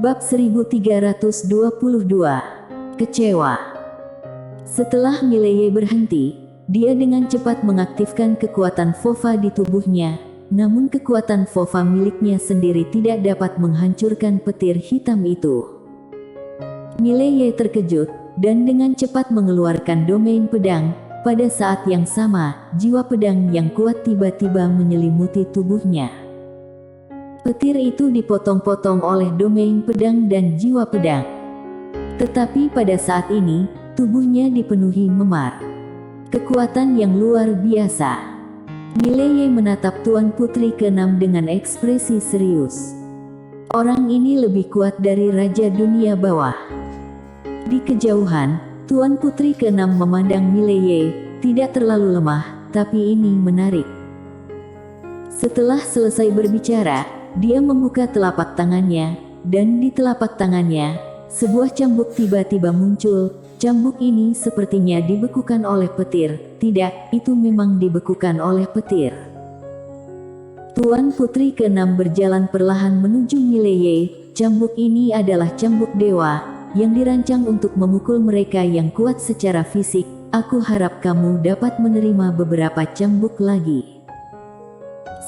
Bab 1322. Kecewa. Setelah Mileye berhenti, dia dengan cepat mengaktifkan kekuatan Fova di tubuhnya, namun kekuatan Fova miliknya sendiri tidak dapat menghancurkan petir hitam itu. Mileye terkejut, dan dengan cepat mengeluarkan domain pedang. Pada saat yang sama, jiwa pedang yang kuat tiba-tiba menyelimuti tubuhnya. Petir itu dipotong-potong oleh domain pedang dan jiwa pedang. Tetapi pada saat ini, tubuhnya dipenuhi memar kekuatan yang luar biasa. Mileye menatap Tuan Putri ke-6 dengan ekspresi serius. Orang ini lebih kuat dari Raja Dunia Bawah. Di kejauhan, Tuan Putri ke-6 memandang Mileye, tidak terlalu lemah, tapi ini menarik. Setelah selesai berbicara, dia membuka telapak tangannya, dan di telapak tangannya, sebuah cambuk tiba-tiba muncul. Cambuk ini sepertinya dibekukan oleh petir. Tidak, itu memang dibekukan oleh petir. Tuan Putri ke-6 berjalan perlahan menuju Mileye. Cambuk ini adalah cambuk dewa, yang dirancang untuk memukul mereka yang kuat secara fisik. Aku harap kamu dapat menerima beberapa cambuk lagi.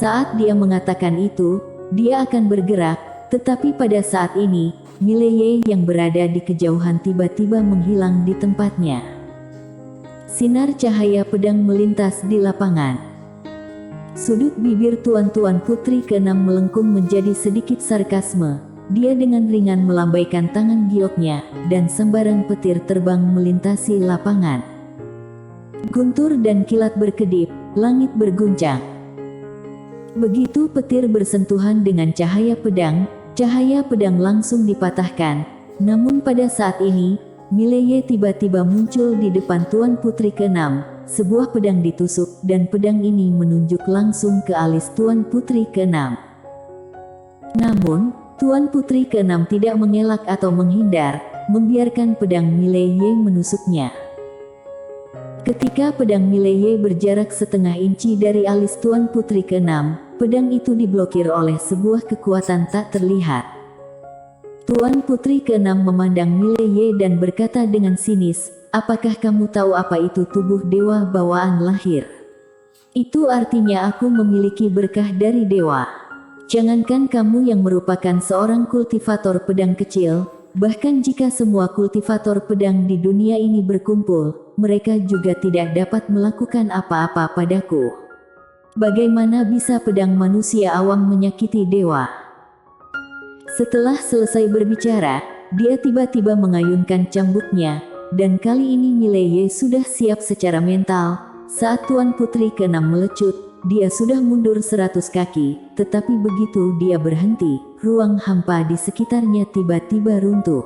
Saat dia mengatakan itu, dia akan bergerak, tetapi pada saat ini, Mileye yang berada di kejauhan tiba-tiba menghilang di tempatnya. Sinar cahaya pedang melintas di lapangan. Sudut bibir Tuan Putri ke-6 melengkung menjadi sedikit sarkasme. Dia dengan ringan melambaikan tangan gioknya, dan sembarang petir terbang melintasi lapangan. Guntur dan kilat berkedip, langit berguncang. Begitu petir bersentuhan dengan cahaya pedang langsung dipatahkan. Namun pada saat ini, Mileye tiba-tiba muncul di depan Tuan Putri ke-6. Sebuah pedang ditusuk, dan pedang ini menunjuk langsung ke alis Tuan Putri ke-6. Namun, Tuan Putri ke-6 tidak mengelak atau menghindar, membiarkan pedang Mileye menusuknya. Ketika pedang Mileye berjarak setengah inci dari alis Tuan Putri ke-6, pedang itu diblokir oleh sebuah kekuatan tak terlihat. Tuan Putri ke-6 memandang Mileye dan berkata dengan sinis, "Apakah kamu tahu apa itu tubuh dewa bawaan lahir? Itu artinya aku memiliki berkah dari dewa. Jangankan kamu yang merupakan seorang kultivator pedang kecil, bahkan jika semua kultivator pedang di dunia ini berkumpul, mereka juga tidak dapat melakukan apa-apa padaku. Bagaimana bisa pedang manusia awam menyakiti dewa?" Setelah selesai berbicara, dia tiba-tiba mengayunkan cambuknya, dan kali ini Mileye sudah siap secara mental. Saat Tuan Putri ke-6 melecut, dia sudah mundur 100 kaki, tetapi begitu dia berhenti, ruang hampa di sekitarnya tiba-tiba runtuh.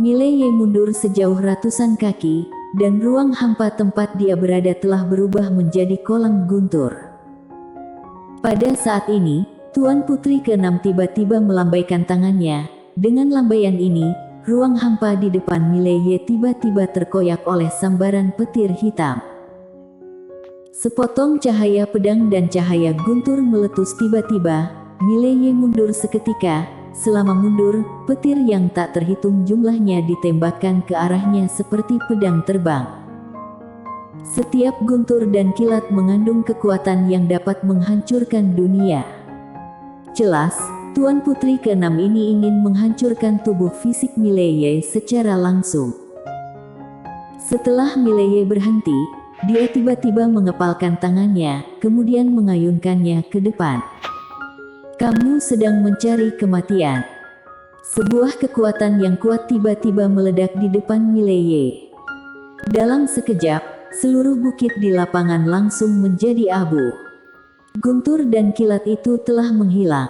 Mileye mundur sejauh ratusan kaki, dan ruang hampa tempat dia berada telah berubah menjadi kolam guntur. Pada saat ini, Tuan Putri ke-6 tiba-tiba melambaikan tangannya. Dengan lambaian ini, ruang hampa di depan Mileye tiba-tiba terkoyak oleh sambaran petir hitam. Sepotong cahaya pedang dan cahaya guntur meletus tiba-tiba. Mileye mundur seketika. Selama mundur, petir yang tak terhitung jumlahnya ditembakkan ke arahnya seperti pedang terbang. Setiap guntur dan kilat mengandung kekuatan yang dapat menghancurkan dunia. Jelas, Tuan Putri ke-6 ini ingin menghancurkan tubuh fisik Mileye secara langsung. Setelah Mileye berhenti, dia tiba-tiba mengepalkan tangannya, kemudian mengayunkannya ke depan. "Kamu sedang mencari kematian." Sebuah kekuatan yang kuat tiba-tiba meledak di depan Mileye. Dalam sekejap, seluruh bukit di lapangan langsung menjadi abu. Guntur dan kilat itu telah menghilang.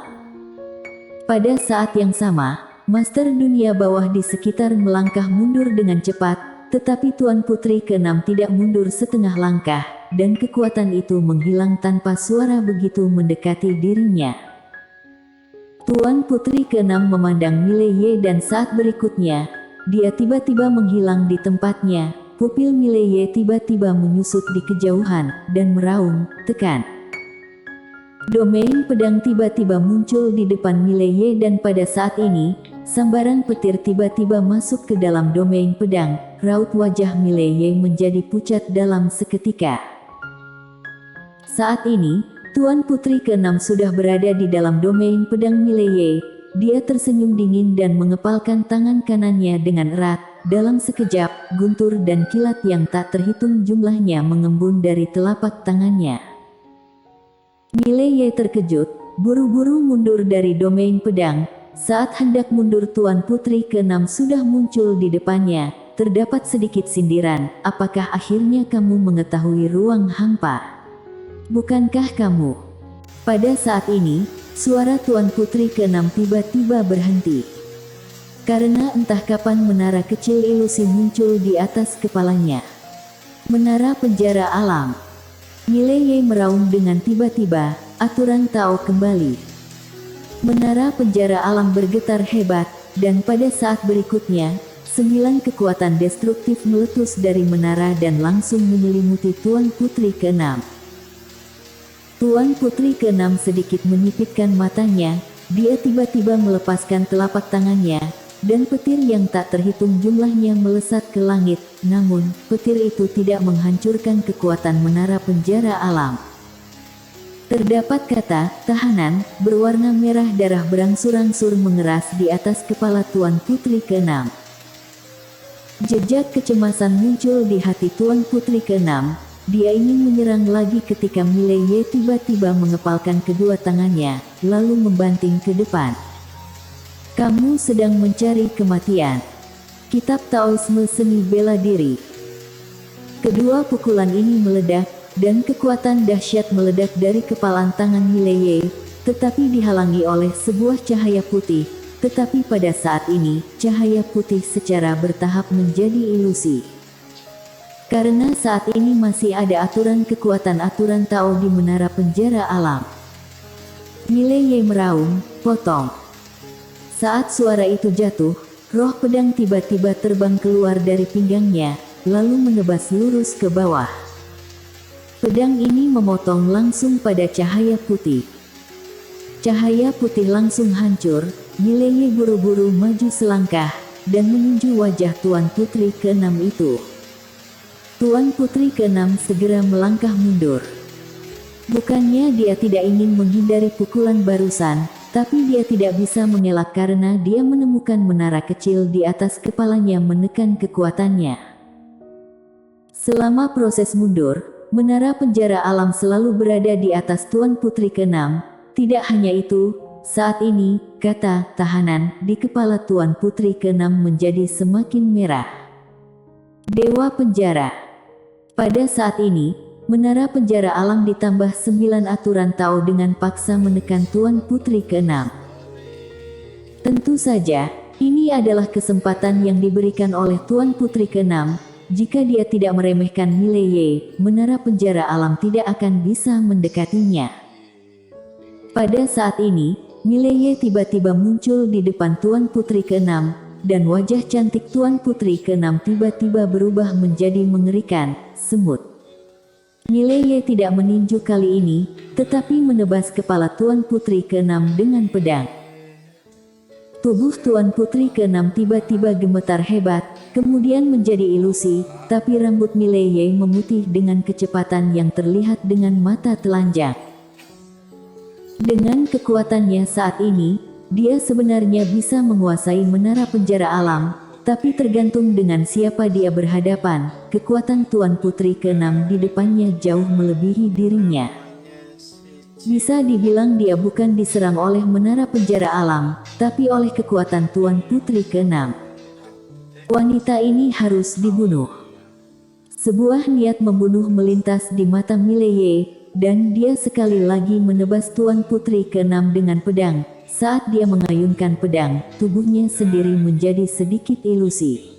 Pada saat yang sama, Master Dunia Bawah di sekitar melangkah mundur dengan cepat, tetapi Tuan Putri ke-6 tidak mundur setengah langkah, dan kekuatan itu menghilang tanpa suara begitu mendekati dirinya. Tuan Putri ke-6 memandang Mileye dan saat berikutnya, dia tiba-tiba menghilang di tempatnya. Pupil Mileye tiba-tiba menyusut di kejauhan, dan meraung, "Tekan!" Domain pedang tiba-tiba muncul di depan Mileye dan pada saat ini, sambaran petir tiba-tiba masuk ke dalam domain pedang. Raut wajah Mileye menjadi pucat dalam seketika. Saat ini, Tuan Putri ke-6 sudah berada di dalam domain pedang Mileye. Dia tersenyum dingin dan mengepalkan tangan kanannya dengan erat. Dalam sekejap, guntur dan kilat yang tak terhitung jumlahnya mengembun dari telapak tangannya. Mileye terkejut, buru-buru mundur dari domain pedang. Saat hendak mundur, Tuan Putri ke-6 sudah muncul di depannya. Terdapat sedikit sindiran, apakah akhirnya kamu mengetahui ruang hampa? Bukankah kamu? Pada saat ini, suara Tuan Putri ke-6 tiba-tiba berhenti. Karena entah kapan menara kecil ilusi muncul di atas kepalanya. Menara penjara alam. Mileye meraung dengan tiba-tiba, aturan Tao kembali. Menara penjara alam bergetar hebat, dan pada saat berikutnya, 9 kekuatan destruktif meletus dari menara dan langsung menyelimuti Tuan Putri ke-6. Tuan Putri ke-6 sedikit menyipitkan matanya, dia tiba-tiba melepaskan telapak tangannya, dan petir yang tak terhitung jumlahnya melesat ke langit, namun, petir itu tidak menghancurkan kekuatan menara penjara alam. Terdapat kata, tahanan, berwarna merah darah berangsur-angsur mengeras di atas kepala Tuan Putri ke-6. Jejak kecemasan muncul di hati Tuan Putri ke-6, dia ingin menyerang lagi ketika Mileye tiba-tiba mengepalkan kedua tangannya, lalu membanting ke depan. Kamu sedang mencari kematian. Kitab Taoisme Seni Bela Diri. Kedua pukulan ini meledak, dan kekuatan dahsyat meledak dari kepalan tangan Mileye, tetapi dihalangi oleh sebuah cahaya putih. Tetapi pada saat ini, cahaya putih secara bertahap menjadi ilusi. Karena saat ini masih ada aturan kekuatan aturan Tao di menara penjara alam. Mileye meraung, potong. Saat suara itu jatuh, roh pedang tiba-tiba terbang keluar dari pinggangnya, lalu menebas lurus ke bawah. Pedang ini memotong langsung pada cahaya putih. Cahaya putih langsung hancur, Mileye buru-buru maju selangkah, dan menuju wajah Tuan Putri ke-6 itu. Tuan Putri ke-6 segera melangkah mundur. Bukannya dia tidak ingin menghindari pukulan barusan, tapi dia tidak bisa mengelak karena dia menemukan menara kecil di atas kepalanya menekan kekuatannya. Selama proses mundur, menara penjara alam selalu berada di atas Tuan Putri ke-6. Tidak hanya itu, saat ini, kata tahanan di kepala Tuan Putri ke-6 menjadi semakin merah. Dewa Penjara. Pada saat ini, menara penjara alam ditambah 9 aturan Tao dengan paksa menekan Tuan Putri ke-6. Tentu saja, ini adalah kesempatan yang diberikan oleh Tuan Putri ke-6. Jika dia tidak meremehkan Mileye, menara penjara alam tidak akan bisa mendekatinya. Pada saat ini, Mileye tiba-tiba muncul di depan Tuan Putri ke-6, dan wajah cantik Tuan Putri ke-6 tiba-tiba berubah menjadi mengerikan, semut. Mileye tidak meninju kali ini, tetapi menebas kepala Tuan Putri ke-6 dengan pedang. Tubuh Tuan Putri ke-6 tiba-tiba gemetar hebat, kemudian menjadi ilusi, tapi rambut Mileye memutih dengan kecepatan yang terlihat dengan mata telanjang. Dengan kekuatannya saat ini, dia sebenarnya bisa menguasai menara penjara alam, tapi tergantung dengan siapa dia berhadapan. Kekuatan Tuan Putri ke-6 di depannya jauh melebihi dirinya. Bisa dibilang dia bukan diserang oleh menara penjara alam, tapi oleh kekuatan Tuan Putri ke-6. Wanita ini harus dibunuh. Sebuah niat membunuh melintas di mata Mileye, dan dia sekali lagi menebas Tuan Putri ke-6 dengan pedang. Saat dia mengayunkan pedang, tubuhnya sendiri menjadi sedikit ilusi.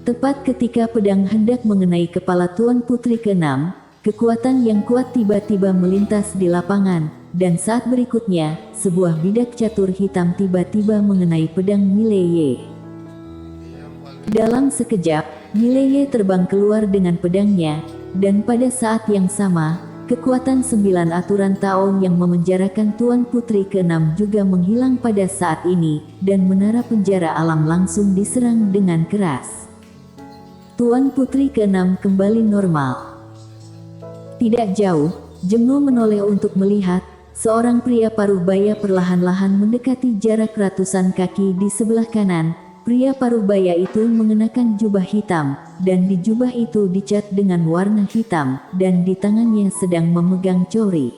Tepat ketika pedang hendak mengenai kepala Tuan Putri ke-6, kekuatan yang kuat tiba-tiba melintas di lapangan, dan saat berikutnya, sebuah bidak catur hitam tiba-tiba mengenai pedang Mileye. Dalam sekejap, Mileye terbang keluar dengan pedangnya, dan pada saat yang sama, kekuatan 9 aturan Tao yang memenjarakan Tuan Putri ke-6 juga menghilang pada saat ini, dan menara penjara alam langsung diserang dengan keras. Tuan Putri ke-6 kembali normal. Tidak jauh, Jemno menoleh untuk melihat, seorang pria paruh baya perlahan-lahan mendekati jarak ratusan kaki di sebelah kanan. Pria paruh baya itu mengenakan jubah hitam, dan di jubah itu dicat dengan warna hitam, dan di tangannya sedang memegang cori.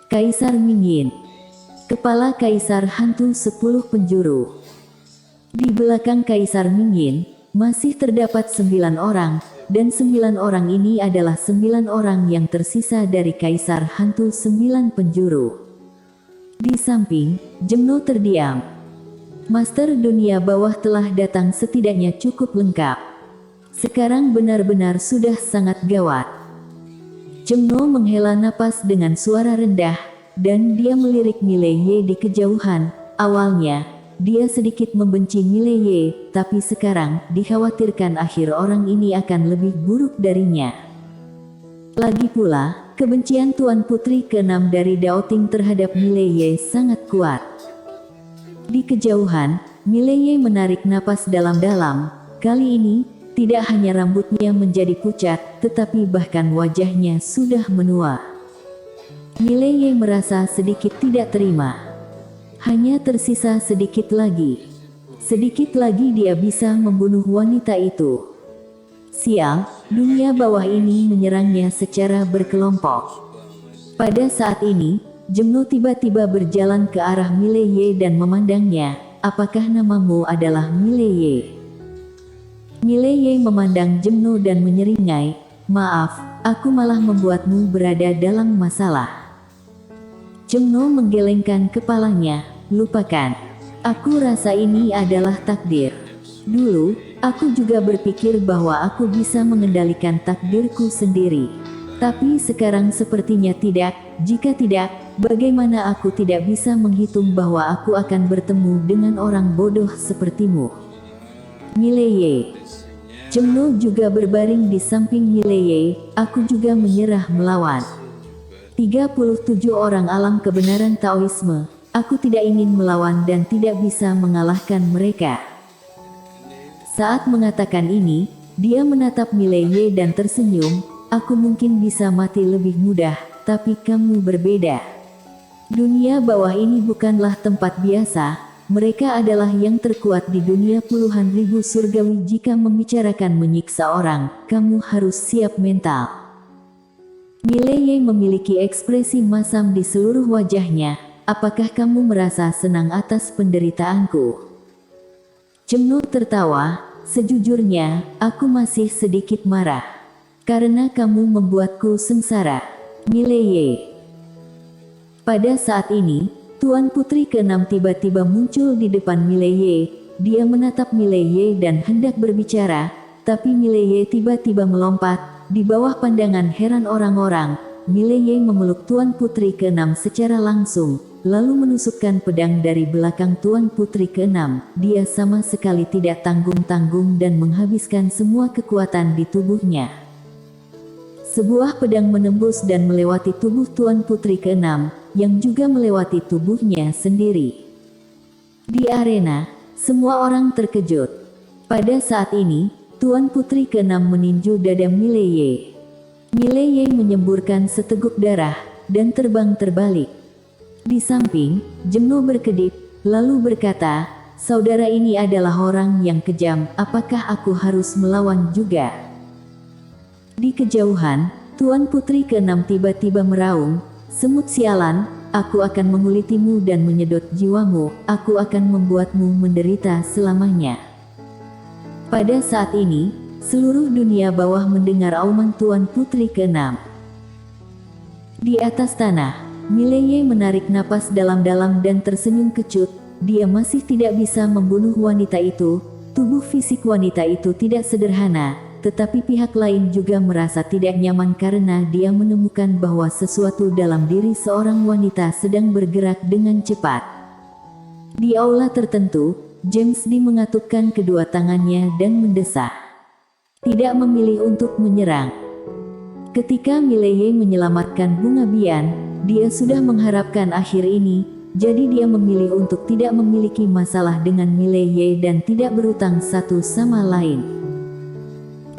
Kaisar Mingyin. Kepala Kaisar Hantu 10 Penjuru. Di belakang Kaisar Mingyin, masih terdapat 9 orang, dan 9 orang ini adalah 9 orang yang tersisa dari Kaisar Hantu 9 Penjuru. Di samping, Jemno terdiam. Master dunia bawah telah datang, setidaknya cukup lengkap. Sekarang benar-benar sudah sangat gawat. Jemno menghela napas dengan suara rendah, dan dia melirik Mileye di kejauhan. Awalnya, dia sedikit membenci Mileye, tapi sekarang dikhawatirkan akhir orang ini akan lebih buruk darinya. Lagi pula, kebencian Tuan Putri ke-6 dari Daoting terhadap Mileye sangat kuat. Di kejauhan, Mileye menarik napas dalam-dalam. Kali ini, tidak hanya rambutnya menjadi pucat, tetapi bahkan wajahnya sudah menua. Mileye merasa sedikit tidak terima. Hanya tersisa sedikit lagi. Sedikit lagi dia bisa membunuh wanita itu. Sial, dunia bawah ini menyerangnya secara berkelompok. Pada saat ini, Jemno tiba-tiba berjalan ke arah Mileye dan memandangnya. Apakah namamu adalah Mileye? Mileye memandang Jemno dan menyeringai. Maaf, aku malah membuatmu berada dalam masalah. Jemno menggelengkan kepalanya. Lupakan. Aku rasa ini adalah takdir. Dulu, aku juga berpikir bahwa aku bisa mengendalikan takdirku sendiri. Tapi sekarang sepertinya tidak. Jika tidak, bagaimana aku tidak bisa menghitung bahwa aku akan bertemu dengan orang bodoh sepertimu? Mileye. Jemno juga berbaring di samping Mileye. Aku juga menyerah melawan 37 orang alam kebenaran Taoisme. Aku tidak ingin melawan dan tidak bisa mengalahkan mereka. Saat mengatakan ini, dia menatap Mileye dan tersenyum. Aku mungkin bisa mati lebih mudah, tapi kamu berbeda. Dunia bawah ini bukanlah tempat biasa. Mereka adalah yang terkuat di dunia puluhan ribu surgawi. Jika membicarakan menyiksa orang, kamu harus siap mental. Mileye memiliki ekspresi masam di seluruh wajahnya. Apakah kamu merasa senang atas penderitaanku? Jemno tertawa. Sejujurnya, aku masih sedikit marah. Karena kamu membuatku sengsara. Mileye. Pada saat ini, Tuan Putri ke-6 tiba-tiba muncul di depan Mileye. Dia menatap Mileye dan hendak berbicara, tapi Mileye tiba-tiba melompat. Di bawah pandangan heran orang-orang, Mileye memeluk Tuan Putri ke-6 secara langsung, lalu menusukkan pedang dari belakang Tuan Putri ke-6. Dia sama sekali tidak tanggung-tanggung dan menghabiskan semua kekuatan di tubuhnya. Sebuah pedang menembus dan melewati tubuh Tuan Putri ke-6, yang juga melewati tubuhnya sendiri. Di arena, semua orang terkejut. Pada saat ini, Tuan Putri ke-6 meninju dada Mileye. Mileye menyemburkan seteguk darah, dan terbang terbalik. Di samping, Jemno berkedip, lalu berkata, saudara ini adalah orang yang kejam, apakah aku harus melawan juga? Di kejauhan, Tuan Putri ke-6 tiba-tiba meraung, semut sialan, aku akan mengulitimu dan menyedot jiwamu, aku akan membuatmu menderita selamanya. Pada saat ini, seluruh dunia bawah mendengar auman Tuan Putri ke-6. Di atas tanah, Mileye menarik napas dalam-dalam dan tersenyum kecut. Dia masih tidak bisa membunuh wanita itu. Tubuh fisik wanita itu tidak sederhana. Tetapi pihak lain juga merasa tidak nyaman karena dia menemukan bahwa sesuatu dalam diri seorang wanita sedang bergerak dengan cepat. Di aula tertentu, James Dee mengatupkan kedua tangannya dan mendesah. Tidak memilih untuk menyerang. Ketika Mileye menyelamatkan Bunga Bian, dia sudah mengharapkan akhir ini, jadi dia memilih untuk tidak memiliki masalah dengan Mileye dan tidak berutang satu sama lain.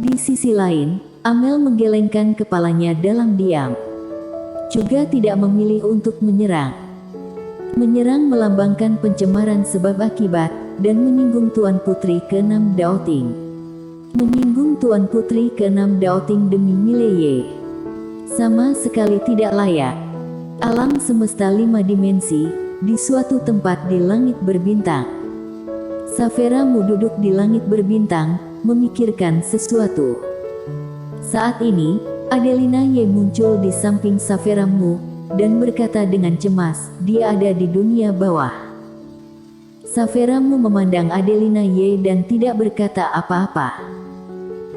Di sisi lain, Amel menggelengkan kepalanya dalam diam. Juga tidak memilih untuk menyerang. Menyerang melambangkan pencemaran sebab akibat, dan menyinggung Tuan Putri ke-6 Daoting. Menyinggung Tuan Putri ke-6 Daoting demi Mileye. Sama sekali tidak layak. Alam semesta 5 dimensi, di suatu tempat di langit berbintang. Saveramu duduk di langit berbintang, memikirkan sesuatu. Saat ini, Adelina Ye muncul di samping Saveramu, dan berkata dengan cemas, dia ada di dunia bawah. Saveramu memandang Adelina Ye dan tidak berkata apa-apa.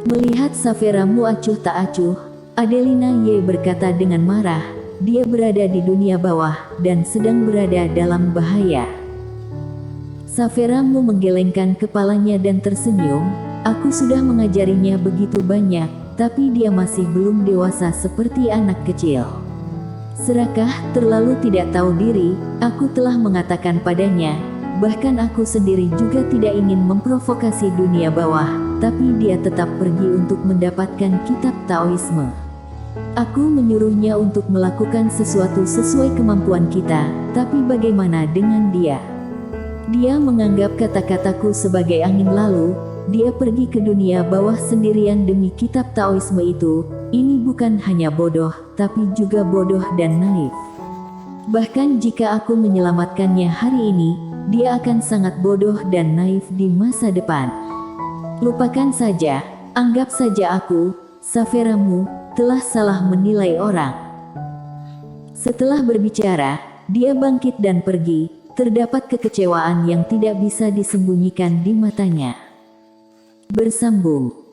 Melihat Saveramu acuh tak acuh, Adelina Ye berkata dengan marah, dia berada di dunia bawah, dan sedang berada dalam bahaya. Saveramu menggelengkan kepalanya dan tersenyum, aku sudah mengajarinya begitu banyak, tapi dia masih belum dewasa seperti anak kecil. Serakah, terlalu tidak tahu diri, aku telah mengatakan padanya, bahkan aku sendiri juga tidak ingin memprovokasi dunia bawah, tapi dia tetap pergi untuk mendapatkan kitab Taoisme. Aku menyuruhnya untuk melakukan sesuatu sesuai kemampuan kita, tapi bagaimana dengan dia? Dia menganggap kata-kataku sebagai angin lalu, dia pergi ke dunia bawah sendirian demi kitab Taoisme itu. Ini bukan hanya bodoh, tapi juga bodoh dan naif. Bahkan jika aku menyelamatkannya hari ini, dia akan sangat bodoh dan naif di masa depan. Lupakan saja, anggap saja aku, Saveramu, telah salah menilai orang. Setelah berbicara, dia bangkit dan pergi. Terdapat kekecewaan yang tidak bisa disembunyikan di matanya. Bersambung.